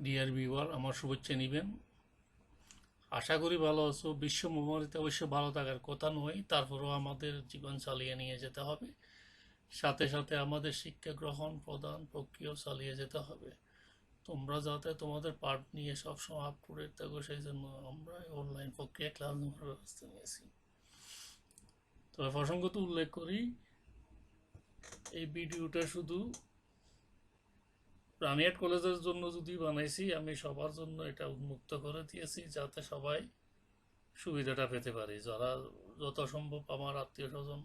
Dear viewer, আমার শুভেচ্ছা নিবেন। আশা করি ভালো আছো। বিশ্ব মহামারীতে অবশ্য ভালো থাকার কথা নয়, তারপরেও আমাদের জীবন চালিয়ে নিয়ে যেতে হবে। সাথে সাথে আমাদের শিক্ষা গ্রহণ প্রদান প্রক্রিয়াও চালিয়ে যেতে হবে। তোমরা যাতে তোমাদের পার্ট নিয়ে সবসময় আপ টু ডেট থাকো, সেই জন্য আমরা অনলাইন প্রক্রিয়া ক্লাস নেওয়ার ব্যবস্থা নিয়েছি। তবে প্রসঙ্গত উল্লেখ করি, এই ভিডিওটা শুধু রানিয়াট কলেজের জন্য যদি বানাইছি, আমি সবার জন্য এটা উন্মুক্ত করে দিয়েছি যাতে সবাই সুবিধাটা পেতে পারি, যারা যত সম্ভব আমার আত্মীয় স্বজন,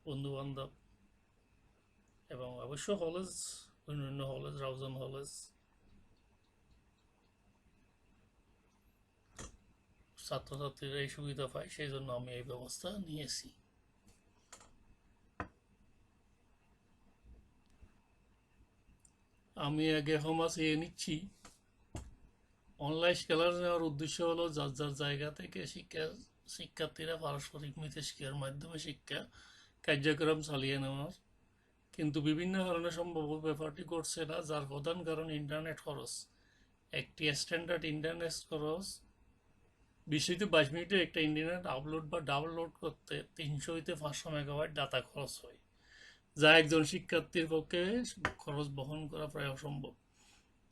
বন্ধু বান্ধব এবং অবশ্য কলেজ, অন্যান্য কলেজ, রাউজান কলেজ ছাত্রছাত্রীরা এই সুবিধা পায়, সেই জন্য আমি এই ব্যবস্থা নিয়েছি। আমি আগে ক্ষমা চেয়ে নিচ্ছি। অনলাইন ক্লাস নেওয়ার উদ্দেশ্য হলো যার যার জায়গা থেকে শিক্ষার্থীরা পারস্পরিক মিথস্ক্রিয়ার মাধ্যমে শিক্ষা কার্যক্রম চালিয়ে নেওয়ার, কিন্তু বিভিন্ন কারণে সম্ভব ব্যাপারটি ঘটছে না, যার প্রধান কারণ ইন্টারনেট খরচ। একটি স্ট্যান্ডার্ড ইন্টারনেট খরচ 20 থেকে 22 মিনিটে একটা ইন্টারনেট আপলোড বা ডাউনলোড করতে 300 থেকে 500 মেগাবাইট ডাটা খরচ হয়, যা একজন শিক্ষার্থীর পক্ষে খরচ বহন করা প্রায় অসম্ভব।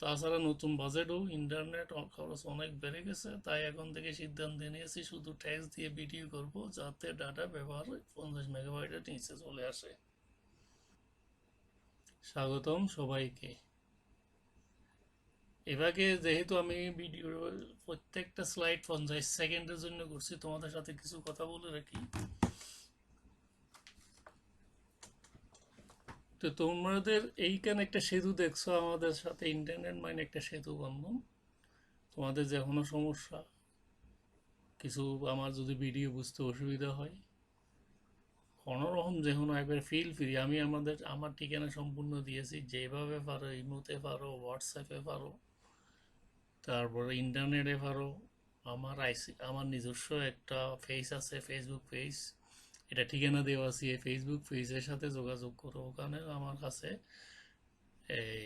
তাছাড়া নতুন বাজেটও ইন্টারনেট খরচ অনেক বেড়ে গেছে, তাই এখন থেকে সিদ্ধান্ত নিয়েছি শুধু ট্যাক্স দিয়ে ভিডিও করব, যাতে ডাটা ব্যবহার 50 মেগাবাইটের নিচে চলে আসে। স্বাগতম সবাইকে। এভাবে যেহেতু আমি ভিডিওর প্রত্যেকটা স্লাইড 50 সেকেন্ডের জন্য করছি, তোমাদের সাথে কিছু কথা বলে রাখি। তো তোমাদের এইখানে একটা সেতু দেখছো, আমাদের সাথে ইন্টারনেট মানে একটা সেতু বন্ধন। তোমাদের যে কোনো সমস্যা, কিছু আমার যদি ভিডিও বুঝতে অসুবিধা হয়, কোনো রকম যে কোনো একবার ফিল ফ্রি। আমি আমার ঠিকানা সম্পূর্ণ দিয়েছি, যেভাবে পারো ইমোতে পারো, হোয়াটসঅ্যাপে পারো, তারপরে ইন্টারনেটে পারো। আমার নিজস্ব একটা পেজ আছে, ফেসবুক পেজ, এটা ঠিকানা দেওয়া আছে। এই ফেসবুক পেজের সাথে যোগাযোগ করো, ওখানে আমার কাছে এই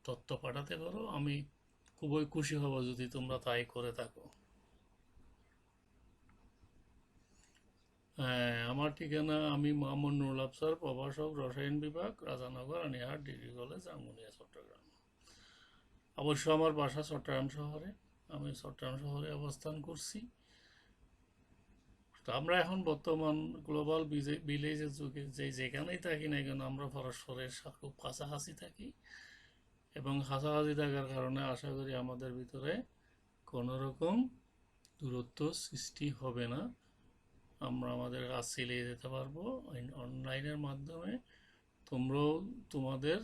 তথ্য পাঠাতে পারো। আমি খুবই খুশি হব যদি তোমরা তাই করে থাকো। হ্যাঁ, আমার ঠিকানা, আমি মোহাম্মদ নুরুল আফসার, প্রভাষক, রসায়ন বিভাগ, রাজানগর, আনিহাট ডিগ্রি কলেজ, আঙ্গুনিয়া, চট্টগ্রাম। অবশ্য আমার বাসা চট্টগ্রাম শহরে, আমি চট্টগ্রাম শহরে অবস্থান করছি। তো আমরা এখন বর্তমান গ্লোবাল ভিলেজের যুগে যেখানেই থাকি না কেন, আমরা পরস্পরের খুব কাছাকাছি থাকি, এবং কাছাকাছি থাকার কারণে আশা করি আমাদের ভিতরে কোনো রকম দূরত্ব সৃষ্টি হবে না। আমরা আমাদের কাজ চালিয়ে যেতে পারবো অনলাইনের মাধ্যমে। তোমরাও তোমাদের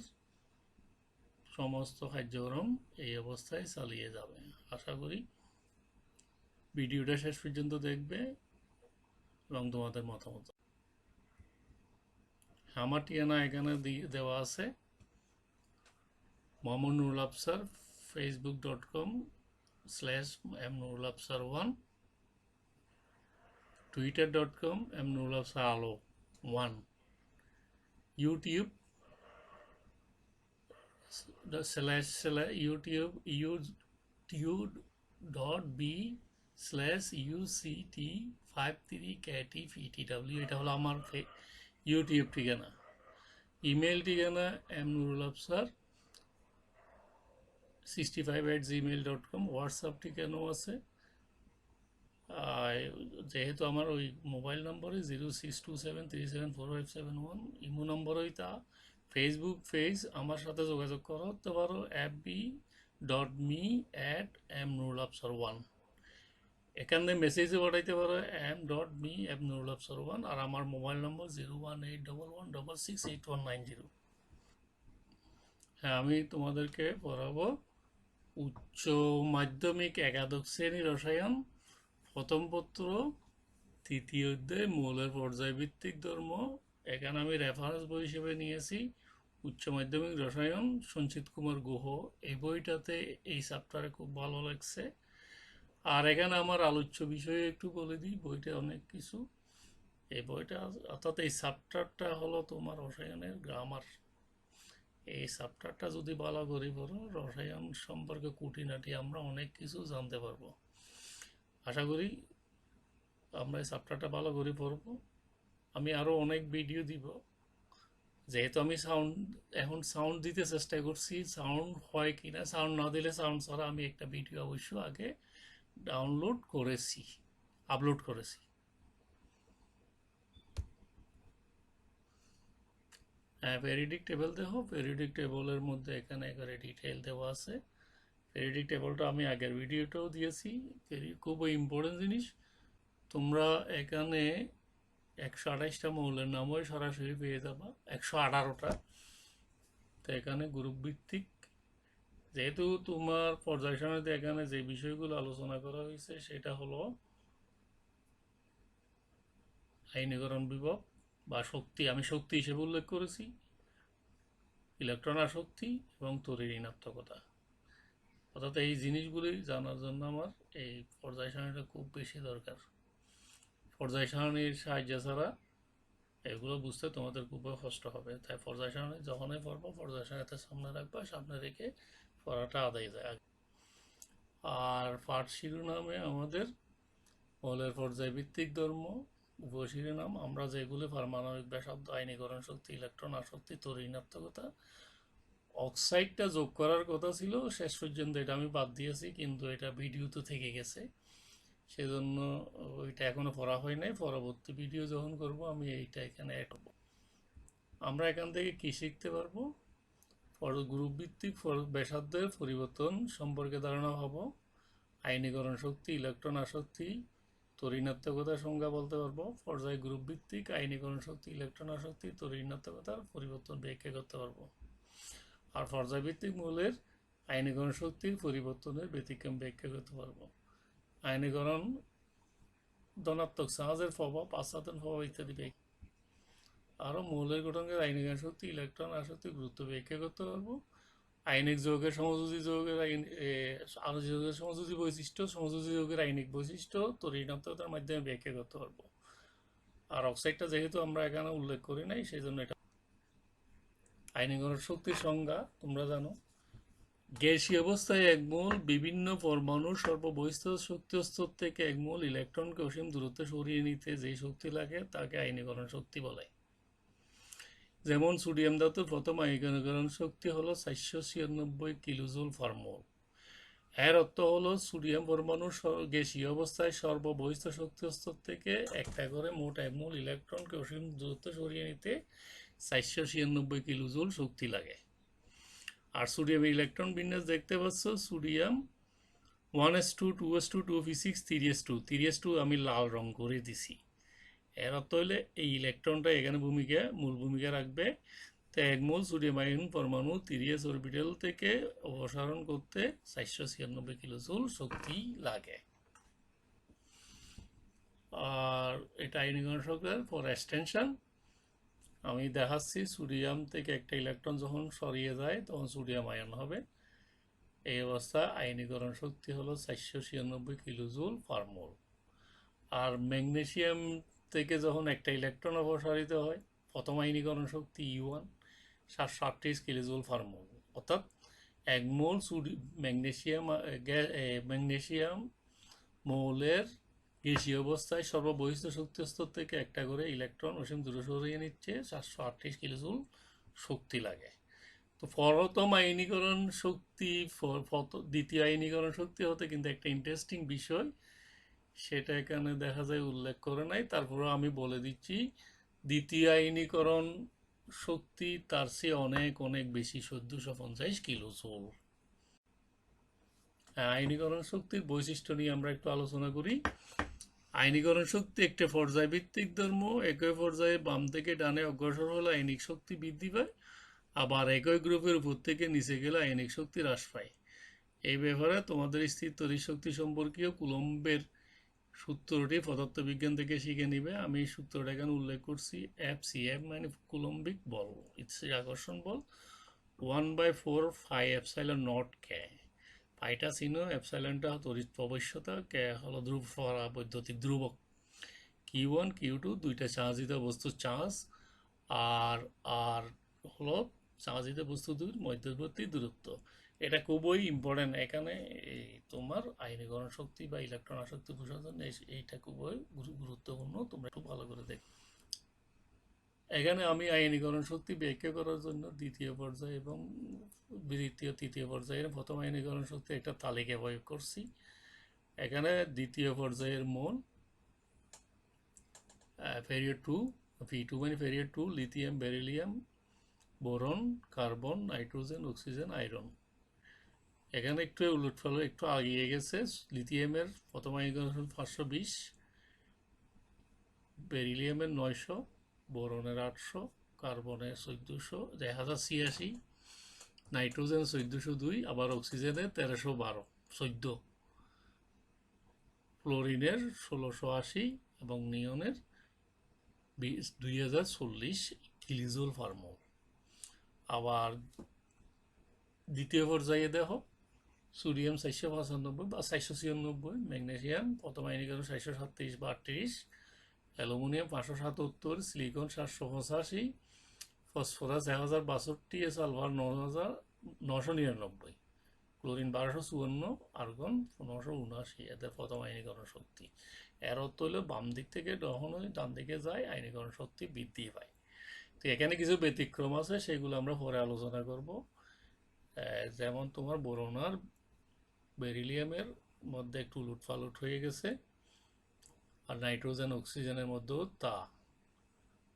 সমস্ত কার্যক্রম এই অবস্থায় চালিয়ে যাবে। আশা করি ভিডিওটা শেষ পর্যন্ত দেখবে এবং তোমাদের মতামত। আমার ঠিকানা এখানে দেওয়া আছে, মোহাম্মদ নুরুল আফসার, facebook.com/m নুরুল আফসার 1, twitter.com/m নুরুল আফসার আলো 1, ইউটিউব youtube.b/uct53ktptw, এটা হলো আমার ইউটিউব ঠিকানা। ইমেল ঠিকানা নুরুল আফসার 65@gmail.com। হোয়াটসঅ্যাপ ঠিকানাও আছে। যেহেতু আমার ওই মোবাইল নম্বরে 0627374571, ইমো নম্বরই তা। ফেসবুক পেজ, আমার সাথে যোগাযোগ করতে পারো fb.me@mnurulabsar1, এখানে মেসেজে পাঠাইতে পারো m.me@nurulabsar1, আর আমার মোবাইল নম্বর 01811668190। হ্যাঁ, আমি তোমাদেরকে পড়াবো উচ্চ মাধ্যমিক একাদশ শ্রেণী রসায়ন, প্রথম পত্র, তৃতীয় অধ্যায়, মৌলের পর্যায়ভিত্তিক ধর্ম। এখানে আমি রেফারেন্স বই হিসেবে নিয়েছি উচ্চ মাধ্যমিক রসায়ন, সঞ্চিত কুমার গুহ। এই বইটাতে এই চ্যাপ্টারে খুব ভালো লাগছে। আর এখানে আমার আলোচ্য বিষয়ে একটু বলে দিই, বইটা অনেক কিছু। এই বইটা, অর্থাৎ এই চ্যাপ্টারটা হলো তোমার রসায়নের গ্রামার। এই চ্যাপ্টারটা যদি ভালো করে পড়ো, রসায়ন সম্পর্কে খুঁটিনাটি আমরা অনেক কিছু জানতে পারবো। আশা করি আমরা এই চ্যাপ্টারটা ভালো করে পড়বো। আমি আরও অনেক ভিডিও দিব, যেহেতু আমি এখন সাউন্ড দিতে চেষ্টা করছি, সাউন্ড হয় কিনা, সাউন্ড না দিলে সাউন্ড ছাড়া আমি একটা ভিডিও অবশ্য আগে ডাউনলোড করেছি, আপলোড করেছি। হ্যাঁ, পেরিয়ডিক টেবিল দেখো, পেরিয়ডিক টেবিলের মধ্যে এখানে একেবারে ডিটেইল দেওয়া আছে। পেরিয়ডিক টেবিলটা আমি আগের ভিডিওটাও দিয়েছি, খুব ইম্পর্টেন্ট জিনিস। তোমরা এখানে 128টা মৌলের নামও সরাসরি পেয়ে যাবা, 118টা। তো এখানে গ্রুপ ভিত্তিক, যেহেতু তোমার পর্যায় সারণীতে এখানে যে বিষয়গুলো আলোচনা করা হয়েছে সেটা হলো আয়নীকরণ বিভব বা শক্তি, আমি শক্তি হিসেবে উল্লেখ করেছি, ইলেকট্রন আসক্তি এবং তড়িৎ ঋণাত্মকতা। অর্থাৎ এই জিনিসগুলি জানার জন্য আমার এই পর্যায় সারণীটা খুব বেশি দরকার। পর্যায় সারণীর সাহায্য ছাড়া এগুলো বুঝতে তোমাদের খুব কষ্ট হবে। তাই পর্যায় সারণী যখনই পড়বো পর্যায় সারণীতে সামনে রাখবা, সামনে রেখে পড়াটা আদায় যায়। আর পাঠ শিরোনামে আমাদের মৌলের পর্যায়ভিত্তিক ধর্ম, উপশিরোনাম আমরা যেগুলো পারমাণবিক ব্যাসার্ধ, আয়নীকরণ শক্তি, ইলেকট্রন আসক্তি, তড়িৎ ঋণাত্মকতা, অক্সাইডটা যোগ করার কথা ছিল শেষ পর্যন্ত, এটা আমি বাদ দিয়েছি, কিন্তু এটা ভিডিওতে থেকে গেছে, সেজন্য ওইটা এখনো পড়া হয় নাই। পরবর্তী ভিডিও যখন করব আমি এইটা এখানে অ্যাড করব। আমরা এখান থেকে কি শিখতে পারবো? গ্রুপ ভিত্তিক ব্যাসার্ধের পরিবর্তন সম্পর্কে ধারণা হবো, আয়নীকরণ শক্তি, ইলেকট্রন আসক্তি, তড়িৎ ঋণাত্মকতার সংজ্ঞা বলতে পারবো, পর্যায় গ্রুপ ভিত্তিক আয়নীকরণ শক্তি, ইলেকট্রন আসক্তি, তড়িৎ ঋণাত্মকতার পরিবর্তন ব্যাখ্যা করতে পারবো। আর পর্যায়ভিত্তিক মৌলের আয়নীকরণ শক্তির পরিবর্তনের ব্যতিক্রম ব্যাখ্যা করতে পারবো। আয়নীকরণ ধনাত্মক চার্জের প্রভাব, আচ্ছাদন প্রভাব ইত্যাদি ব্যাখ্যা। আরও মৌলের গঠনের আয়নীকরণ শক্তি, ইলেকট্রন আসক্তি গুরুত্ব ব্যাখ্যা করতে পারবো। আয়নিক যৌগের সমযোজী যৌগের আলোক যৌগের সমযোজী বৈশিষ্ট্য, সমযোজী যৌগের আয়নিক বৈশিষ্ট্য তড়িৎ ঋণাত্মকতার মাধ্যমে ব্যাখ্যা করতে পারবো। আর অক্সাইডটা যেহেতু আমরা এখানে উল্লেখ করি নাই, সেই জন্য এটা। আয়নীকরণ শক্তির সংজ্ঞা তোমরা জানো, গ্যাসীয় অবস্থায় এক মোল বিভিন্ন পরমাণুর সর্ববহিস্থ শক্তি স্তর থেকে এক মোল ইলেকট্রনকে অসীম দূরত্বে সরিয়ে নিতে যে শক্তি লাগে তাকে আয়নীকরণ শক্তি বলে। যেমন সোডিয়াম ধাতুর প্রথম আয়নীকরণ শক্তি হলো 496 কিলোজুল পার মোল। এর অর্থ হলো সোডিয়াম পরমাণু গ্যাসীয় অবস্থায় সর্ববহিস্থ শক্তি স্তর থেকে একটা করে মোট এক মোল ইলেকট্রনকে অসীম দূরত্ব সরিয়ে নিতে 496 কিলোজুল শক্তি লাগে। আর সোডিয়ামের ইলেকট্রন বিন্যাস দেখতে পাচ্ছ, sodium 1s2 2s2 2p6 3s2 3s2 আমি লাল রং করে দিছি। এর অর্থ হলে এই ইলেকট্রনটা এখানে মূল ভূমিকা রাখবে। তো এক মোল সোডিয়াম আয়ন পরমাণু 3s অরবিটাল থেকে অপসারণ করতে 496 কিলোজুল শক্তি লাগে। আর এটা আয়নীকরণ শক্তির ফর এক্সটেনশন আমি দেখাচ্ছি, সোডিয়াম থেকে একটা ইলেকট্রন যখন সরিয়ে যায় তখন সোডিয়াম আয়ন হবে। এই অবস্থা আয়নীকরণ শক্তি হলো 496 কিলোজুল পার মোল। আর ম্যাগনেসিয়াম থেকে যখন একটা ইলেকট্রন অপসারিত হয়, প্রথম আয়নীকরণ শক্তি E1 738 কিলোজুল পার মোল। অর্থাৎ এক মোল ম্যাগনেসিয়াম মৌলের গ্যাসীয় অবস্থায় সর্ববহিস্থ শক্তি স্তর থেকে একটা করে ইলেকট্রন অসীম দূরে সরিয়ে নিচ্ছে, 738 কিলোজুল শক্তি লাগে। তো প্রথম আয়নীকরণ শক্তি, দ্বিতীয় আয়নীকরণ শক্তি হতে কিন্তু একটা ইন্টারেস্টিং বিষয়, সেটা এখানে দেখা যায় উল্লেখ করে নাই, তারপরে আমি বলে দিচ্ছি। দ্বিতীয় আয়নীকরণ শক্তি তার চেয়ে অনেক অনেক বেশি, 1450 কিলোজুল। আয়নীকরণ শক্তির বৈশিষ্ট্য নিয়ে আমরা একটু আলোচনা করি। আয়নীকরণ শক্তি একটা পর্যায়ভিত্তিক ধর্ম, একই পর্যায়ে বাম থেকে ডানে অগ্রসর হলে আয়নিক শক্তি বৃদ্ধি পায়, আবার একই গ্রুপের উপর থেকে নিচে গেলে আয়নিক শক্তি হ্রাস পায়। এই ব্যাপারে তোমাদের স্থির তড়িৎ শক্তি সম্পর্কীয় কুলম্বের সূত্রটি পদার্থবিজ্ঞান থেকে শিখে নিবে। আমি সূত্রটা এখানে উল্লেখ করছি, FCM মানে কুলম্বিক বল, আকর্ষণ বল 1/4 phi epsilon naught k। পাইটা চিহ্ন, এপসাইলনটা তড়িৎ প্রবশ্যতা, কে হলো ধ্রুব বৈদ্যুতিক ধ্রুবক। Q1 Q2 দুইটা চার্জিত বস্তুর চার্জ, আর আর হলো চাঁদিত বস্তু দুটির মধ্যবর্তী দূরত্ব। এটা খুবই ইম্পর্টেন্ট এখানে। এই তোমার আয়নীকরণ শক্তি বা ইলেকট্রন আসক্তি বোঝার জন্য এইটা খুবই গুরুত্বপূর্ণ, তোমরা একটু ভালো করে দেখো। এখানে আমি আয়নীকরণ শক্তি ব্যাখ্যা করার জন্য দ্বিতীয় পর্যায়ে এবং তৃতীয় পর্যায়ের প্রথম আয়নীকরণ শক্তি একটা তালিকা প্রয়োগ করছি। এখানে দ্বিতীয় পর্যায়ের মোল ফেরিয়র টু, P2 মানে period two, lithium, beryllium, boron, carbon, nitrogen, oxygen, iron. এখানে একটু উলটফাল একটু আগিয়ে গেছে। লিথিয়ামের প্রথম আয়নীকরণ 520, বেরিলিয়ামের 900, বোরনের 800, কার্বনের 1486, নাইট্রোজেন 1402, আবার অক্সিজেনের 1312, 14, ফ্লোরিনের 1680 এবং নিয়নের 2040 কিলোজুল পার মোল। আবার দ্বিতীয় পর্যায়ে দেখো সোডিয়াম 495 বা 496, ম্যাগনেসিয়াম প্রথম আয়নীকরণ 437 বা 38, aluminium 577, silicon 785, phosphorus 1062, sulphur 999, chlorine 1254, argon 1579। এদের প্রথম আয়নীকরণ শক্তি। এর অর্থ হলো বাম দিক থেকে যখন ডান দিকে যায় আয়নীকরণ শক্তি বৃদ্ধি পায়। তো এখানে কিছু ব্যতিক্রম আছে, সেগুলো আমরা পরে আলোচনা করব। যেমন তোমার বোরন আর বেরিলিয়ামের মধ্যে একটু উলটপালট হয়ে গেছে, আর নাইট্রোজেন অক্সিজেনের মধ্যেও তা।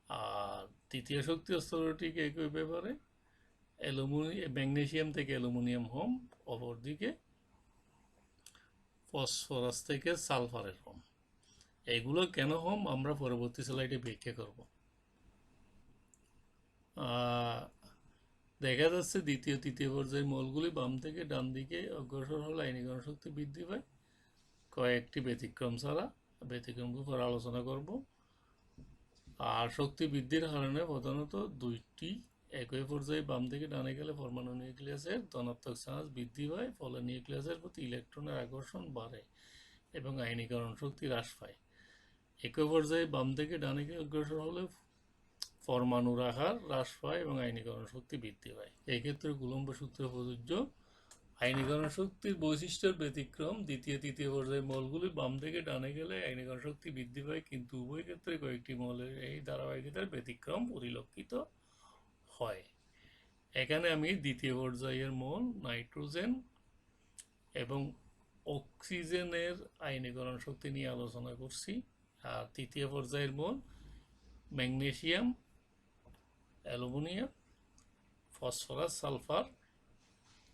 আর তৃতীয় শক্তি স্তরটি একই ব্যাপারে, ম্যাগনেসিয়াম থেকে অ্যালুমিনিয়াম হোম, অপরদিকে ফসফরাস থেকে সালফারের হোম। এগুলো কেন হোম আমরা পরবর্তী স্লাইডে ব্যাখ্যা করব। দেখা যাচ্ছে তৃতীয় পর্যায়ে মৌলগুলি বাম থেকে ডান দিকে অগ্রসর হলে আয়নীকরণ শক্তি বৃদ্ধি পায় কয়েকটি ব্যতিক্রম ছাড়া। ব্যতিক্রমগুলো পরে আলোচনা করব। আর শক্তি বৃদ্ধির কারণে প্রধানত দুইটি একই পর্যায়ে বাম থেকে ডানে গেলে পরমাণু নিউক্লিয়াসের ধনাত্মক চার্জ বৃদ্ধি পায়, ফলে নিউক্লিয়াসের প্রতি ইলেকট্রনের আকর্ষণ বাড়ে এবং আয়নীকরণ শক্তি হ্রাস পায়। একই পর্যায়ে বাম থেকে ডানে অগ্রসর হলে পরমাণুর আকার হ্রাস পায় এবং আয়নীকরণ শক্তি বৃদ্ধি পায়। এই ক্ষেত্রে কুলম্ব সূত্র প্রযোজ্য। আয়নীকরণ শক্তির বৈশিষ্ট্যের ব্যতিক্রম, তৃতীয় পর্যায়ে মৌলগুলি বাম থেকে ডানে গেলে আয়নীকরণ শক্তি বৃদ্ধি পায়, কিন্তু উভয় ক্ষেত্রে কয়েকটি মৌলের এই ধারাবাহিকতার ব্যতিক্রম পরিলক্ষিত হয়। এখানে আমি দ্বিতীয় পর্যায়ের মৌল নাইট্রোজেন এবং অক্সিজেনের আয়নীকরণ শক্তি নিয়ে আলোচনা করছি। আর তৃতীয় পর্যায়ের মৌল ম্যাগনেসিয়াম, অ্যালুমিনিয়াম, ফসফরাস, সালফার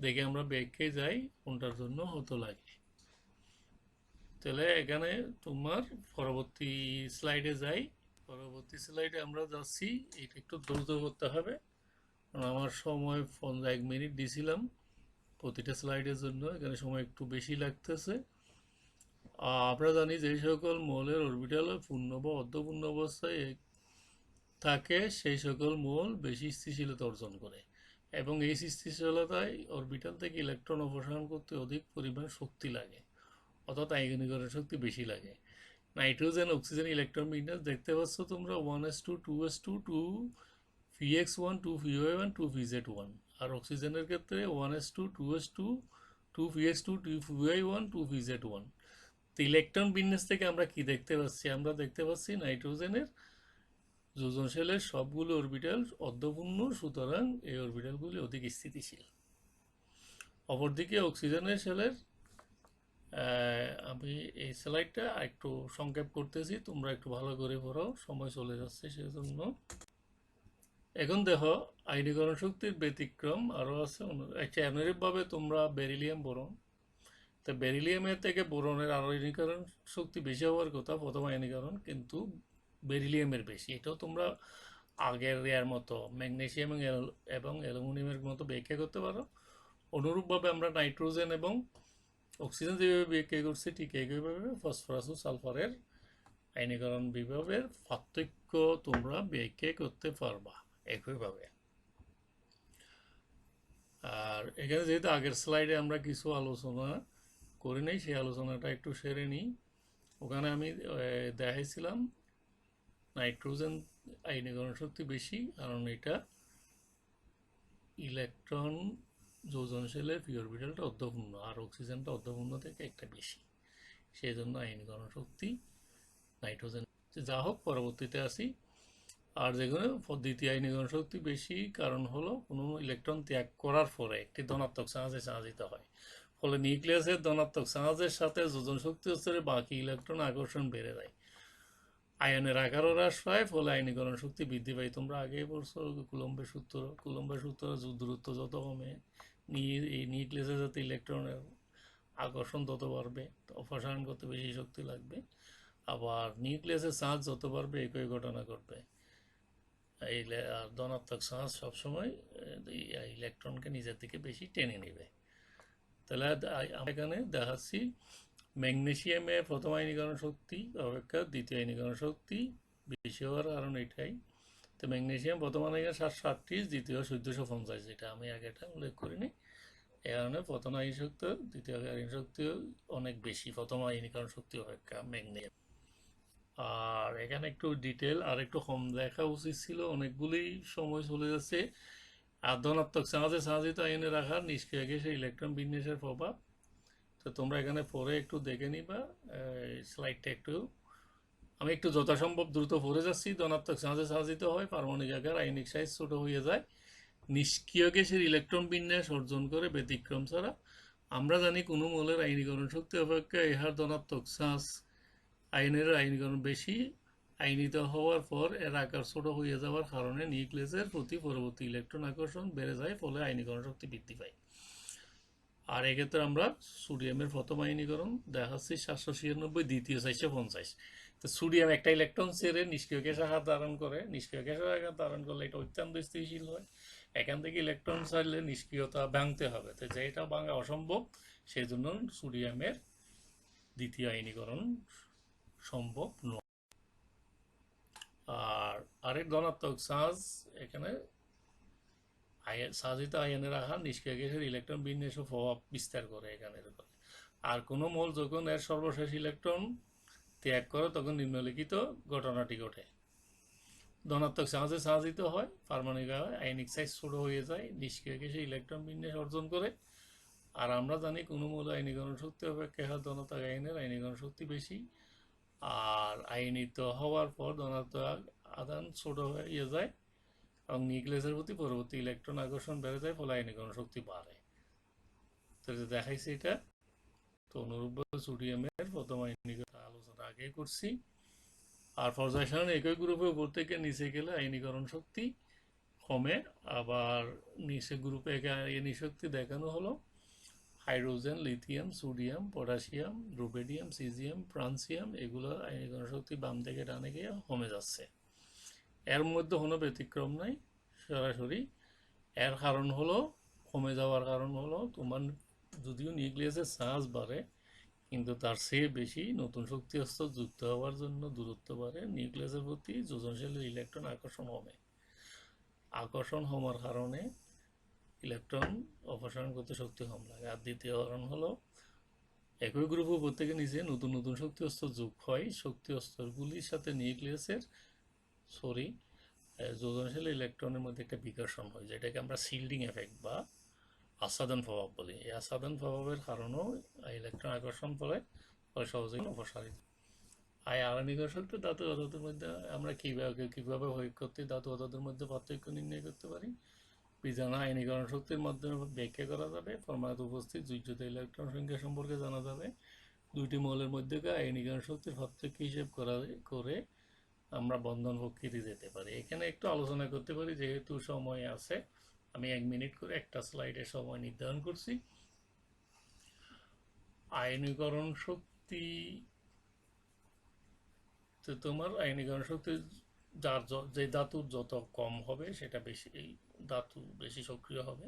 দেখে আমরা ব্যাখ্যে যাই কোনটার জন্য হতো লাগে। তাহলে এখানে তোমার পরবর্তী স্লাইডে যাই। পরবর্তী স্লাইডে আমরা যাচ্ছি, এটা একটু দ্রুত করতে হবে কারণ আমার সময় 1 মিনিট দিয়েছিলাম প্রতিটা স্লাইডের জন্য, এখানে সময় একটু বেশি লাগতেছে। আমরা জানি যে সকল মৌলের অরবিটাল পূর্ণ বা অর্ধপূর্ণ অবস্থায় থাকে সেই সকল মৌল বেশি স্থিতিশীলতা অর্জন করে, এবং এই স্থিতিশীলতায় অরবিটাল থেকে ইলেকট্রন অপসারণ করতে অধিক পরিমাণ শক্তি লাগে, অর্থাৎ আয়নীকরণ শক্তি বেশি লাগে। নাইট্রোজেন অক্সিজেন ইলেকট্রন বিন্যাস দেখতে পাচ্ছ তোমরা 1s2 2s2 2px1 2py1 2pz1। আর অক্সিজেনের ক্ষেত্রে 1s2 2s2 2px2 2py1 2pz1। তো ইলেকট্রন বিন্যাস থেকে আমরা কি দেখতে পাচ্ছি? আমরা দেখতে পাচ্ছি নাইট্রোজেনের যোজনশীলের সবগুলো অরবিটাল অর্ধপূর্ণ, সুতরাং এই অরবিটালগুলি অধিক স্থিতিশীল। অপরদিকে অক্সিজেনের শেলের আমি এই স্লাইডটা একটু সংক্ষেপ করতেছি, তোমরা একটু ভালো করে পড়ো, সময় চলে যাচ্ছে সেজন্য। এখন দেখো আয়নীকরণ শক্তির ব্যতিক্রম আরও আছে। অনুরূপভাবে তোমরা বেরিলিয়াম বোরন, তো বেরিলিয়ামের থেকে বোরনের আয়নীকরণ শক্তি বেশি হওয়ার কথা প্রথম আয়নীকরণ, কিন্তু বেরিলিয়ামের বেশি। এটাও তোমরা আগের এর মতো ম্যাগনেসিয়াম এবং অ্যালুমিনিয়ামের মতো ব্যাখ্যা করতে পারো। অনুরূপভাবে আমরা নাইট্রোজেন এবং অক্সিজেন যেভাবে ব্যাখ্যা করছি ঠিক একইভাবে ফসফরাস ও সালফারের আয়নীকরণ বিভবের পার্থক্য তোমরা ব্যাখ্যা করতে পারবা একইভাবে। আর এখানে যেহেতু আগের স্লাইডে আমরা কিছু আলোচনা করি নাই, সেই আলোচনাটা একটু সেরে নিই। ওখানে আমি দেখাইছিলাম নাইট্রোজেন আয়নীকরণ শক্তি বেশি, কারণ এটা ইলেকট্রন যোজনশীলের পি অরবিটালটা অর্ধপূর্ণ, আর অক্সিজেনটা অর্ধপূর্ণ থেকে একটা বেশি, সেই জন্য আয়নীকরণ শক্তি নাইট্রোজেন। যা হোক, পরবর্তীতে আসি। আর যেগুলো দ্বিতীয় আয়নীকরণ শক্তি বেশি, কারণ হলো কোনো ইলেকট্রন ত্যাগ করার পরে একটি ধনাত্মক চার্জে চার্জিত হয়, ফলে নিউক্লিয়াসের ধনাত্মক চার্জের সাথে যোজন শক্তি স্তরে বাকি ইলেকট্রন আকর্ষণ বেড়ে যায়, আয়নের আকারও হ্রাস পায়, ফলে আয়নীকরণ শক্তি বৃদ্ধি পায়। তোমরা আগেই পড়ছো কুলম্বের সূত্র দূরত্ব যত কমে এই নিউক্লিয়াসে যাতে ইলেকট্রনের আকর্ষণ তত বাড়বে, অপসারণ করতে বেশি শক্তি লাগবে। আবার নিউক্লিয়াসের চার্জ যত বাড়বে একই ঘটনা ঘটবে, এই ধনাত্মক চার্জ সবসময় ইলেকট্রনকে নিজের দিকে বেশি টেনে নেবে। তাহলে এখানে দেখাচ্ছি ম্যাগনেসিয়ামে প্রথম আয়নীকরণ শক্তি অপেক্ষা দ্বিতীয় আয়নীকরণ শক্তি বেশি হওয়ার কারণ এটাই। তো ম্যাগনেসিয়াম প্রথম আয়নীকরণ 730, দ্বিতীয় 1450, যেটা আমি আগেটা উল্লেখ করিনি। এ কারণে প্রথম আয়নীকরণ শক্তি দ্বিতীয় আয়নীকরণ শক্তি অনেক বেশি প্রথম আয়নীকরণ শক্তি অপেক্ষা ম্যাগনেসিয়াম। আর এখানে একটু ডিটেল আর একটু কম দেখা উচিত ছিল, অনেকগুলি সময় চলে যাচ্ছে। আর ধনাত্মক চার্জে চার্জিত আয়নে রাখার নিষ্ক্রিয় গ্যাসে ইলেকট্রন বিন্যাসের প্রভাব, তো তোমরা এখানে পরে একটু দেখে নিবা স্লাইডটা একটু। আমি একটু যথাসম্ভব দ্রুত পড়ে যাচ্ছি। ধনাত্মক চার্জে চার্জিত হয়, পারমাণবিক আকার আয়নিক সাইজ ছোট হয়ে যায়, নিষ্ক্রিয় গ্যাসের ইলেকট্রন বিন্যাস অর্জন করে ব্যতিক্রম ছাড়া। আমরা জানি কোনো মৌলের আয়নীকরণ শক্তি অপেক্ষা ইহার ধনাত্মক চার্জ আয়নের আয়নীকরণ বেশি, আয়নিত হওয়ার পর এর আকার ছোট হয়ে যাওয়ার কারণে নিউক্লিয়াসের প্রতি পরবর্তী ইলেকট্রন আকর্ষণ বেড়ে যায়, ফলে আয়নীকরণ শক্তি বৃদ্ধি পায়। আর এক্ষেত্রে আমরা সোডিয়ামের প্রথম আয়নীকরণ দেখাচ্ছি 796, দ্বিতীয় 450। তো সোডিয়াম একটা ইলেকট্রন ছেড়ে নিষ্ক্রিয় গ্যাস আকার ধারণ করে, নিষ্ক্রিয় গ্যাসের আকার ধারণ করলে এটা অত্যন্ত স্থিতিশীল হয়। এখান থেকে ইলেকট্রন ছাড়লে নিষ্ক্রিয়তা ভাঙতে হবে, তো যেটা ভাঙা অসম্ভব, সেই জন্য সোডিয়ামের দ্বিতীয় আয়নীকরণ সম্ভব নয়। আর আরেক ধনাত্মক চার্জ এখানে সাজিত আয়নের আকার নিষ্ক্রিয় গ্যাসের ইলেকট্রন বিন্যাসে প্রভাব বিস্তার করে এখানের উপরে। আর কোনো মৌল যখন এর সর্বশেষ ইলেকট্রন ত্যাগ করে তখন নিম্নলিখিত ঘটনাটি ঘটে: ধনাত্মক চার্জে চার্জিত হয়, পারমাণবিক আয়নিক সাইজ ছোট হয়ে যায়, নিষ্ক্রিয় গ্যাসে ইলেকট্রন বিন্যাস অর্জন করে। আর আমরা জানি কোনো মৌল আয়নীকরণ শক্তি অপেক্ষা ধনাত্মক আয়নের আয়নীকরণ শক্তি বেশি, আর আয়নিত হওয়ার পর ধনাত্মক আধান ছোট হয়ে যায় এবং নিউক্লিয়াসের প্রতি পরবর্তী ইলেকট্রন আকর্ষণ বেড়ে যায়, ফলে আয়নীকরণ শক্তি বাড়ে। তো দেখাইছি এটা। তো অনুরূপভাবে সোডিয়ামের প্রথম আয়নীকরণ আলোচনা আগে করছি। আর পর্যায় সারণী একই গ্রুপে উপর থেকে নিচে গেলে আয়নীকরণ শক্তি কমে। আবার নিচে গ্রুপে আয়নিক শক্তি দেখানো হলো hydrogen, lithium, sodium, potassium, rubidium, caesium, francium, এগুলো আয়নীকরণ শক্তি বাম থেকে ডানে গিয়ে কমে যাচ্ছে। এর মধ্যে কোনো ব্যতিক্রম নাই সরাসরি। এর কারণ হলো, কমে যাওয়ার কারণ হলো তোমার যদিও নিউক্লিয়াসের চার্জ বাড়ে, কিন্তু তার চেয়ে বেশি নতুন শক্তি স্তর যুক্ত হওয়ার জন্য দূরত্ব বাড়ে, নিউক্লিয়াসের প্রতি যোজনশীল ইলেকট্রন আকর্ষণ কমে। আকর্ষণ হওয়ার কারণে ইলেকট্রন অপসারণ করতে শক্তি কম লাগে। আর দ্বিতীয় কারণ হলো একই গ্রুপে উপর থেকে নিচে নতুন নতুন শক্তি স্তর যোগ হয়, শক্তি স্তরগুলির সাথে নিউক্লিয়াসের যোজনশীল ইলেকট্রনের মধ্যে একটা বিকর্ষণ হয়, যেটাকে আমরা শিল্ডিং এফেক্ট বা আচ্ছাদন প্রভাব বলি। এই আচ্ছাদন প্রভাবের কারণেও ইলেকট্রন আকর্ষণ ফলে সহজেই অপসারিত। আয়নীকরণ শক্তি ধাতু ধাতুর মধ্যে আমরা কিভাবে প্রয়োগ করতে ধাতু ধাতুর মধ্যে পার্থক্য নির্ণয় করতে পারি বিজানা আয়নীকরণ শক্তির মাধ্যমে ব্যাখ্যা করা যাবে। পরমাণুতে উপস্থিত যোজ্যত ইলেকট্রন সংখ্যা সম্পর্কে জানা যাবে। দুইটি মৌলের মধ্যে আয়নীকরণ শক্তির পার্থক্য হিসেব করে আমরা বন্ধন প্রকৃতি যেতে পারি। এখানে একটু আলোচনা করতে পারি, যেহেতু সময় আছে। আমি 1 মিনিট করে একটা স্লাইডের সময় নির্ধারণ করছি। আয়নীকরণ শক্তি, তো তোমার আয়নীকরণ শক্তি যে ধাতুর যত কম হবে সেটা বেশি, এই ধাতু বেশি সক্রিয় হবে।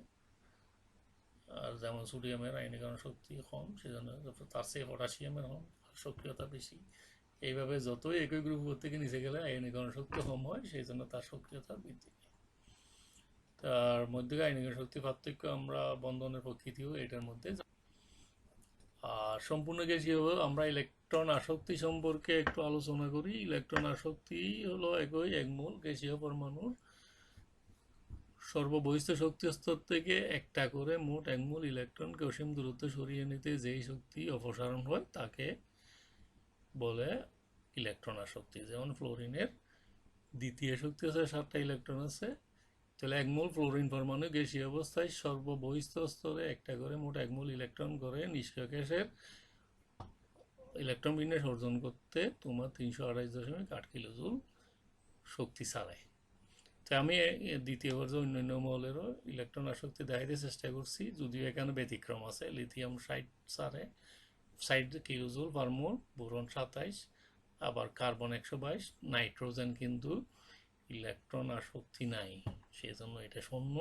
আর যেমন সোডিয়ামের আয়নীকরণ শক্তি কম, সেজন্য তার চেয়ে পটাশিয়ামের কম, সক্রিয়তা বেশি। এইভাবে যতই একই গ্রুপ থেকে নিচে গেলে আয়নীকরণ শক্তি কম হয়, সেই জন্য তার সক্রিয়তা বৃদ্ধি পায়। তার মধ্যে আয়নীকরণ শক্তি পার্থক্য আমরা বন্ধনের প্রকৃতিও এটার মধ্যে। আর সম্পূর্ণ গ্যাসীয় আমরা ইলেকট্রন আসক্তি সম্পর্কে একটু আলোচনা করি। ইলেকট্রন আসক্তি হলো একই এক মূল গ্যাসীয় পরমাণুর সর্ববহিষ্ঠ শক্তি স্তর থেকে একটা করে মোট এক মোল ইলেকট্রনকে অসীম দূরত্বে সরিয়ে নিতে যেই শক্তি অপসারণ হয় তাকে বলে ইলেকট্রন আসক্তি। যেমন ফ্লোরিনের দ্বিতীয় শক্তি আছে 7টা ইলেকট্রন আছে, তাহলে এক মোল ফ্লোরিন পরমাণু গ্যাসীয় অবস্থায় সর্ববহিষ্ঠ স্তরে একটা করে মোট এক মোল ইলেকট্রন করে নিষ্ক্রিয় গ্যাসের ইলেকট্রন বিন্যাস অর্জন করতে তোমার 328.8 কিলোজুল শক্তি ছাড়ায়। তো আমি দ্বিতীয় পর্যায়ে অন্যান্য মৌলেরও ইলেকট্রন আসক্তি দেখাইতে চেষ্টা করছি, যদিও এখানে ব্যতিক্রম আছে। লিথিয়াম 60 ছাড়ে 60 কিলোজুল পার মোল, বোরন 27, আবার কার্বন 122, নাইট্রোজেন কিন্তু ইলেকট্রন আসক্তি নাই, সেজন্য এটা শূন্য।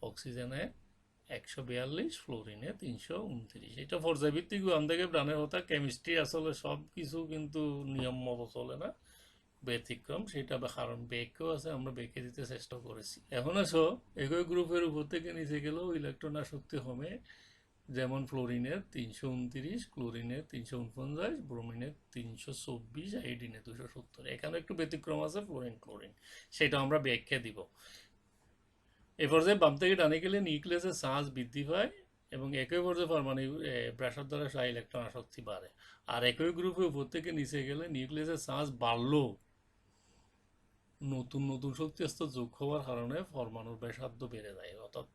অক্সিজেনে 142, ফ্লোরিনে 329। এটা পর্যায়ভিত্তিক ওখান থেকে প্রাণের কথা। কেমিস্ট্রি আসলে সব কিছু কিন্তু নিয়ম মতো চলে না, ব্যতিক্রম। সেটা কারণ বেকও আছে, আমরা বেকে দিতে চেষ্টা করেছি। এখন আসো একই গ্রুপের উপর থেকে নিচে গেলেও ইলেকট্রন আসক্তি হবে, যেমন ফ্লোরিনের 329, ক্লোরিনের 349, ব্রোমিনের 324, আয়োডিনের 270। এখানে একটু ব্যতিক্রম আছে, ফ্লোরিন ক্লোরিন, সেটা আমরা ব্যাখ্যা দিব। এ পর্যায়ে বাম থেকে ডানে গেলে নিউক্লিয়াসের চার্জ বৃদ্ধি পায় এবং একই পর্যায়ে পারমাণবিক ব্রাশার দ্বারা সাই ইলেকট্রন আসক্তি বাড়ে। আর একই গ্রুপে উপর থেকে নিচে গেলে নিউক্লিয়াসের চার্জ বাড়লেও নতুন নতুন শক্তি স্তর যোগ হওয়ার কারণে পরমাণুর ব্যাসার্ধ বেড়ে যায়, অর্থাৎ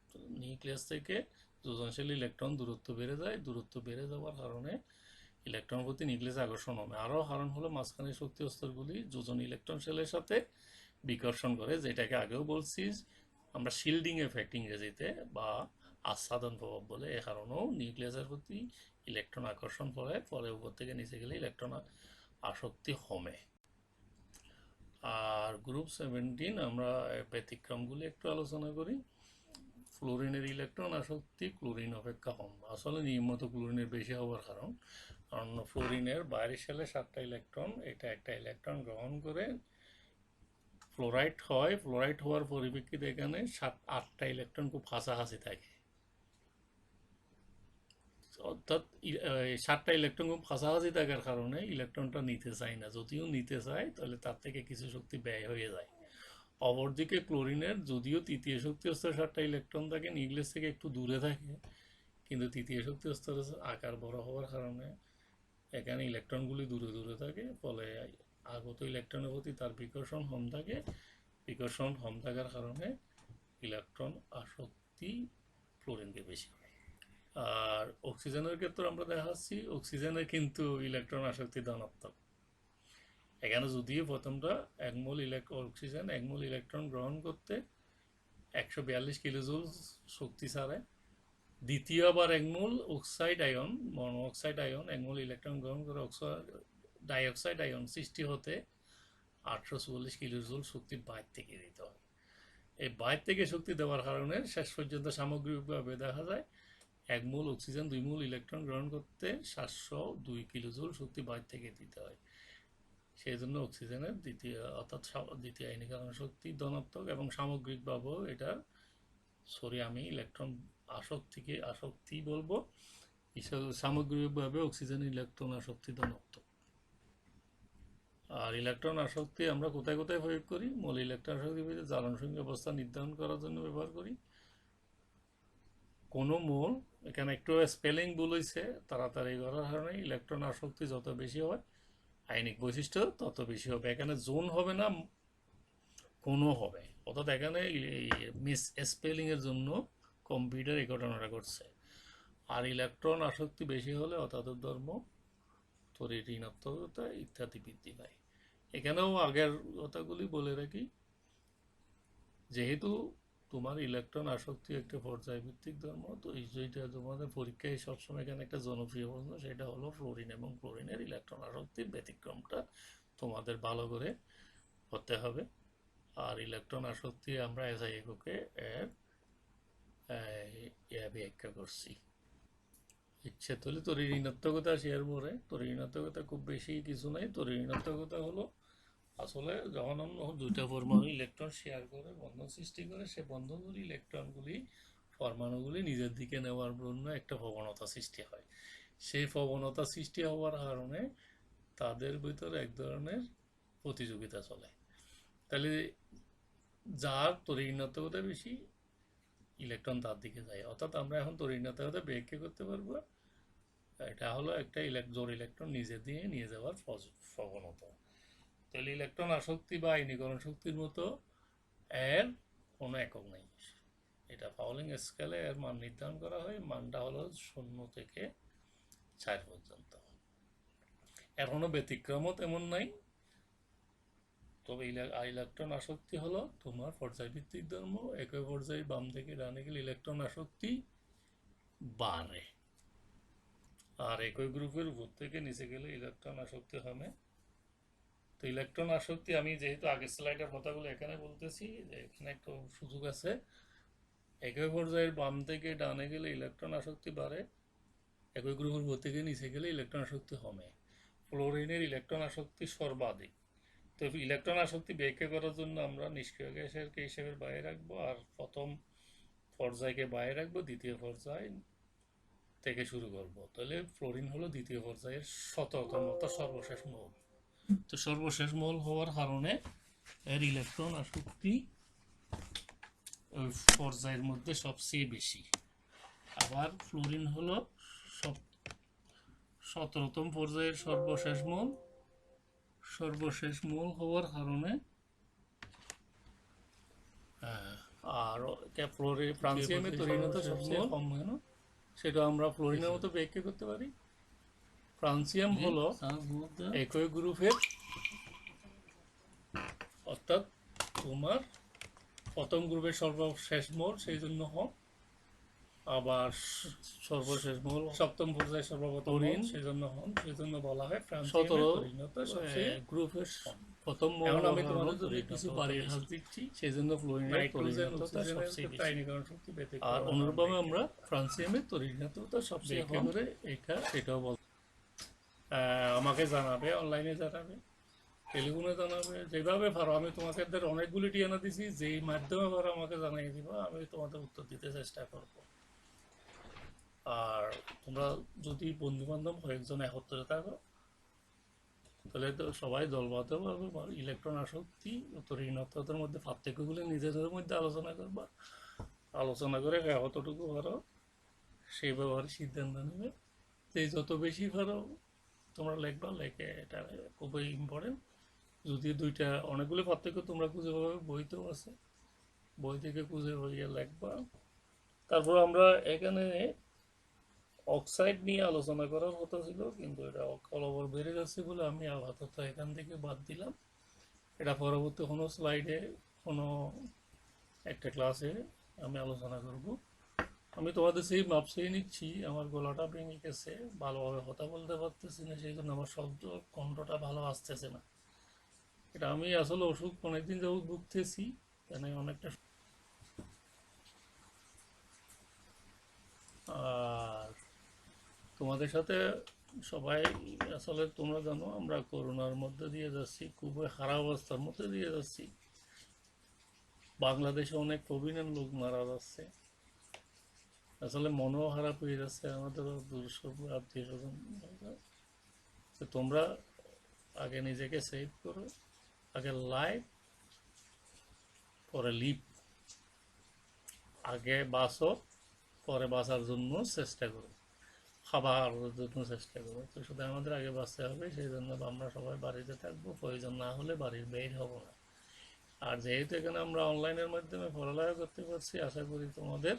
নিউক্লিয়াস থেকে যোজনশীল ইলেকট্রন দূরত্ব বেড়ে যায়। দূরত্ব বেড়ে যাওয়ার কারণে ইলেকট্রন প্রতি নিউক্লিয়াস আকর্ষণ হবে। আরও কারণ হলো মাঝখানে শক্তি স্তরগুলি যোজন ইলেকট্রন শেলের সাথে বিকর্ষণ করে, যেটাকে আগেও বলছি আমরা শিল্ডিং এফেক্ট ইংরেজিতে, বা আচ্ছাদন প্রভাব বলে। এ কারণেও নিউক্লিয়াসের প্রতি ইলেকট্রন আকর্ষণ করে, পরে উপর থেকে নিচে গেলে ইলেকট্রন আসক্তি কমে। আর গ্রুপ 17 আমরা ব্যতিক্রমগুলি একটু আলোচনা করি। ফ্লোরিনের ইলেকট্রন আসক্তি ক্লোরিন অপেক্ষা কম। আসলে নিয়মিত ক্লোরিনের বেশি হওয়ার কারণ ফ্লোরিনের বাইরের শেলে 7টা ইলেকট্রন, এটা একটা ইলেকট্রন গ্রহণ করে ফ্লোরাইড হয়। ফ্লোরাইড হওয়ার পরিপ্রেক্ষিতে এখানে 7-8টা ইলেকট্রন খুব কাছাকাছি থাকে, অর্থাৎ 7টা ইলেকট্রন খুব কাছাকাছি থাকার কারণে ইলেকট্রনটা নিতে চায় না। যদিও নিতে চায় তাহলে তার থেকে কিছু শক্তি ব্যয় হয়ে যায়। অপরদিকে ক্লোরিনের যদিও তৃতীয় শক্তি স্তরে 7টা ইলেকট্রন থাকে, নিউক্লিয়াস থেকে একটু দূরে থাকে, কিন্তু তৃতীয় শক্তি স্তরের আকার বড় হওয়ার কারণে এখানে ইলেকট্রনগুলি দূরে দূরে থাকে, ফলে আগত ইলেকট্রনের প্রতি তার বিকর্ষণ কম থাকে। বিকর্ষণ কম থাকার কারণে ইলেকট্রন আসক্তি ক্লোরিনকে বেশি হয়। আর অক্সিজেনের ক্ষেত্রে আমরা দেখাচ্ছি অক্সিজেনের কিন্তু ইলেকট্রন আসক্তি ধনাত্মক। এখানে যদিও প্রথমটা এক মোল অক্সিজেন 1 মোল ইলেকট্রন গ্রহণ করতে 142 কিলোজুল শক্তি ছাড়ে, দ্বিতীয় আবার 1 মোল অক্সাইড আয়ন, মনো অক্সাইড আয়ন 1 মোল ইলেকট্রন গ্রহণ করে ডাইঅক্সাইড আয়ন সৃষ্টি হতে 844 কিলোজুল শক্তি বাইর থেকে দিতে হয়। এই বাইর থেকে শক্তি দেওয়ার কারণে শেষ পর্যন্ত সামগ্রিকভাবে দেখা যায় 1 মোল অক্সিজেন 2 মোল ইলেকট্রন গ্রহণ করতে 702 কিলোজুল শক্তি বাইর থেকে দিতে হয়। সেই জন্য অক্সিজেনের দ্বিতীয় আয়নীকরণ শক্তি ধনাত্মক, এবং সামগ্রিকভাবেও এটা আমি ইলেকট্রন আসক্তি বলবো, সামগ্রিকভাবে অক্সিজেনের ইলেকট্রন আসক্তি ধনাত্মক। আর ইলেকট্রন আসক্তি আমরা কোথায় কোথায় প্রয়োগ করি? মৌল ইলেকট্রন আসক্তি জ্বালন সঙ্গী অবস্থা নির্ধারণ করার জন্য ব্যবহার করি। কোনো মৌল, এখানে একটু স্পেলিং ভুল হয়েছে, তাড়াতাড়ি করার কারণে ইলেকট্রন আসক্তি যত বেশি হয় আয়নিক বৈশিষ্ট্য তত বেশি হবে। এখানে জোন হবে না, কোনো হবে, অর্থাৎ এখানে মিস স্পেলিং এর জন্য কম্পিউটার এই ঘটনাটা করছে। আর ইলেকট্রন আসক্তি বেশি হলে অর্থাৎ ধর্ম, তড়িৎ ঋণাত্মকতা ইত্যাদি বৃদ্ধি পায়। এখানেও আগের কথাগুলি বলে রাখি, যেহেতু তোমার ইলেকট্রন আসক্তি একটা পর্যায়ভিত্তিক ধর্ম, তো যেটা তোমাদের পরীক্ষায় সবসময় এখানে একটা জনপ্রিয় প্রশ্ন, সেটা হলো ফ্লোরিন এবং ক্লোরিনের ইলেকট্রন আসক্তির ব্যতিক্রমটা তোমাদের ভালো করে করতে হবে। আর ইলেকট্রন আসক্তি আমরা এসআই এককে ব্যাখ্যা করছি। ইচ্ছে তাহলে তড়িৎ ঋণাত্মকতা শেয়ার করে। তড়িৎ ঋণাত্মকতা খুব বেশি কিছু নাই। তড়িৎ ঋণাত্মকতা হলো আসলে যখন দুইটা পরমাণু ইলেকট্রন শেয়ার করে বন্ধন সৃষ্টি করে, সে বন্ধনগুলি ইলেকট্রনগুলি পরমাণুগুলি নিজের দিকে নেওয়ার জন্য একটা প্রবণতা সৃষ্টি হয়। সেই প্রবণতা সৃষ্টি হওয়ার কারণে তাদের ভিতরে এক ধরনের প্রতিযোগিতা চলে। তাহলে যার তড়িৎ বেশি ইলেকট্রন তার দিকে যায়, অর্থাৎ আমরা এখন তড়িৎ ব্যাখ্যা করতে পারবো এটা হলো একটা জোড় ইলেকট্রন নিজে দিয়ে নিয়ে যাওয়ার প্রবণতা। তাহলে ইলেকট্রন আসক্তি বা আয়নীকরণ শক্তির মতো এর কোনো একক নেই। এটা পাউলিং স্কেলে এর মান নির্ধারণ করা হয়, মানটা হলো 0 থেকে 4 পর্যন্ত। এর কোনো ব্যতিক্রমও তেমন নাই। তবে ইলেকট্রন আসক্তি হলো তোমার পর্যায়ভিত্তিক ধর্ম, একই পর্যায়ে বাম থেকে ডানে গেলে ইলেকট্রন আসক্তি বাড়ে, আর একই গ্রুপের উপর থেকে নিচে গেলে ইলেকট্রন আসক্তি হবে। তো ইলেকট্রন আসক্তি আমি যেহেতু আগের স্লাইডের কথাগুলো এখানে বলতেছি, যে এখানে একটু সুযোগ আছে। একই পর্যায়ের বাম থেকে ডানে গেলে ইলেকট্রন আসক্তি বাড়ে, একই গ্রুপের উপর থেকে নিচে গেলে ইলেকট্রন আসক্তি কমে। ফ্লোরিনের ইলেকট্রন আসক্তি সর্বাধিক। তো ইলেকট্রন আসক্তি ব্যাখ্যা করার জন্য আমরা নিষ্ক্রিয় গ্যাসের হিসেবের বাইরে রাখবো, আর প্রথম পর্যায়কে বাইরে রাখবো, দ্বিতীয় পর্যায় থেকে শুরু করব। তাহলে ফ্লোরিন হলো দ্বিতীয় পর্যায়ের 17তম অর্থাৎ সর্বশেষ মৌল। তো সর্বশেষ মৌল হওয়ার কারণে এর ইলেকট্রন আসক্তি ওই পর্যায়ের মধ্যে সবচেয়ে বেশি। আবার ফ্লোরিন হলো 17তম পর্যায়ের সর্বশেষ মৌল হওয়ার কারণে আর ফ্রান্সিয়ামের তড়িৎ সবচেয়ে কম কেন সেটা আমরা ফ্লোরিনের মতো ব্যাখ্যা করতে পারি। ফ্রান্সিয়াম হলো একই গ্রুপের, অর্থাৎ তোমার প্রথম গ্রুপের সর্বশেষ মৌল, সেই জন্য হোক। আবার সর্বশেষ মৌল সপ্তম পর্যায়ে সর্বপ্রথম মৌল, সেই জন্য হন, সেই জন্য বলা হয় সবচেয়ে গ্রুপের প্রথম মৌল। এখন আমি তোমাদের যদি কিছু বাড়িয়ে হাত দিচ্ছি, সেই জন্য ফ্লোরিনের আয়নীকরণ শক্তি পেতে। আর অনুরূপভাবে আমরা ফ্রান্সিয়ামের তড়িৎ সবচেয়ে করে এটা সেটাও বল। আমাকে জানাবে, অনলাইনে জানাবে, টেলিফোনে জানাবে, যেভাবে পারো। আমি তোমাকে অনেকগুলি ঠিকানা দিছি, যেই মাধ্যমে পারো আমাকে জানিয়ে দিবা, আমি তোমাদের উত্তর দিতে চেষ্টা করব। আর তোমরা যদি বন্ধু বান্ধব কয়েকজন একত্রে থাকো, তাহলে তো সবাই দলবদ্ধ পারবে। ইলেকট্রন আসক্তি ও তড়িৎ মধ্যে পার্থক্যগুলি নিজেদের মধ্যে আলোচনা করে কতটুকু পারো সেই ব্যবহারে সিদ্ধান্ত নেবে। তো যত বেশি পারো তোমরা লিখবা, লেখে এটা খুবই ইম্পর্টেন্ট। যদি অনেকগুলো পার্থক্য তোমরা খুঁজে পাবে, বইতেও আছে, বই থেকে খুঁজে পাইয়ে লিখবা। তারপর আমরা এখানে অক্সাইড নিয়ে আলোচনা করার কথা ছিল, কিন্তু এটা কলবর বেড়ে যাচ্ছে বলে আমি আপাতত এখান থেকে বাদ দিলাম। এটা পরবর্তী কোনো স্লাইডে কোনো একটা ক্লাসে আমি আলোচনা করব। আমি তোমাদের সেই মাপ চেয়ে নিচ্ছি, আমার গলাটা ভেঙে গেছে, ভালোভাবে কথা বলতে পারতেছি না, সেই জন্য আমার শব্দ কণ্ঠটা ভালো আসতেছে না। এটা আমি আসলে অসুখ অনেকদিন যাবত ভুগতেছি, কেন অনেকটা। আর তোমাদের সাথে সবাই আসলে তোমরা জানো আমরা করোনার মধ্যে দিয়ে যাচ্ছি, খুবই খারাপ অবস্থার মধ্যে দিয়ে যাচ্ছি। বাংলাদেশে অনেক প্রবীণ লোক মারা যাচ্ছে, আসলে মনও খারাপ হয়ে যাচ্ছে আমাদের আত্মীয় স্বজন। তোমরা আগে নিজেকে সেভ করো, আগে লাইভ পরে লিভ, আগে বাঁচো পরে বাঁচার জন্য চেষ্টা করো, খাবার জন্য চেষ্টা করো। তো শুধু আমাদের আগে বাঁচতে হবে, সেই জন্য আমরা সবাই বাড়িতে থাকবো, প্রয়োজন না হলে বাড়ির বের হব না। আর যেহেতু এখানে আমরা অনলাইনের মাধ্যমে পড়ালেখা করতে পারছি, আশা করি তোমাদের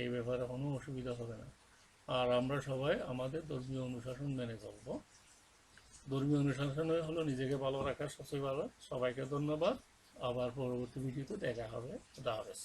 এই ব্যাপারে কোনো অসুবিধা হবে না। আর আমরা সবাই আমাদের ধর্মীয় অনুশাসন মেনে চলবো। ধর্মীয় অনুশাসনে হলো নিজেকে ভালো রাখার সবচেয়ে ভালো। সবাইকে ধন্যবাদ, আবার পরবর্তী ভিডিওতে দেখা হবে। খুদা হাফেজ।